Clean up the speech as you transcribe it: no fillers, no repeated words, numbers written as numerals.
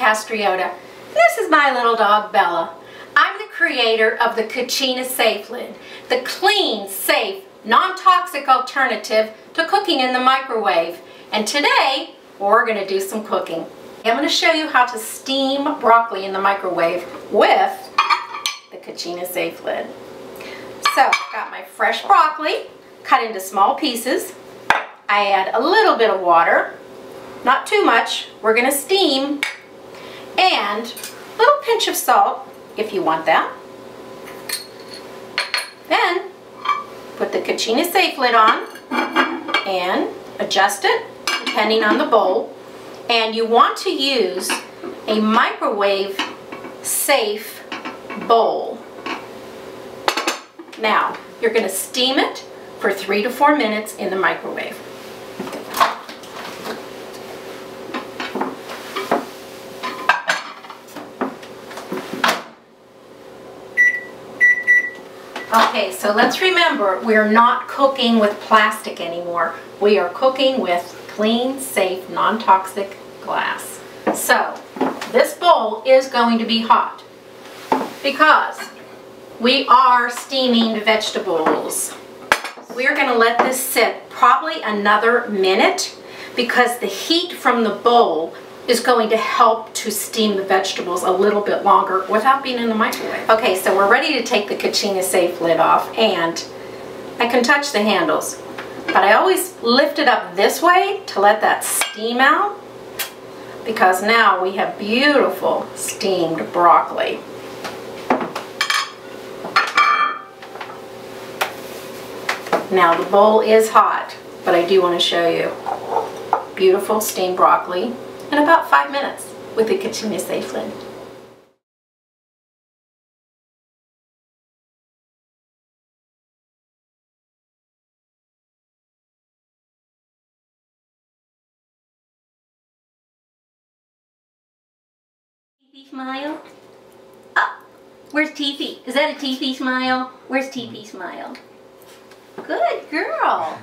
Castriota. This is my little dog Bella. I'm the creator of the Cuchina Safe Lid, the clean, safe, non-toxic alternative to cooking in the microwave. And today, we're going to do some cooking. I'm going to show you how to steam broccoli in the microwave with the Cuchina Safe Lid. So, I've got my fresh broccoli cut into small pieces. I add a little bit of water, not too much. We're going to steam, and a little pinch of salt if you want that. Then put the Cuchina Safe Lid on and adjust it depending on the bowl. And you want to use a microwave safe bowl. Now, you're going to steam it for 3 to 4 minutes in the microwave. Okay, so let's remember, we're not cooking with plastic anymore. We are cooking with clean, safe, non-toxic glass. So, this bowl is going to be hot because we are steaming vegetables. We're going to let this sit probably another minute because the heat from the bowl is going to help to steam the vegetables a little bit longer without being in the microwave. Okay, so we're ready to take the Cuchina Safe Lid off, and I can touch the handles, but I always lift it up this way to let that steam out, because now we have beautiful steamed broccoli. Now the bowl is hot, but I do want to show you beautiful steamed broccoli in about 5 minutes with the Cuchina Safe Lid. Teethy smile. Oh, where's Teethy? Is that a Teethy smile? Where's Teethy smile? Good girl.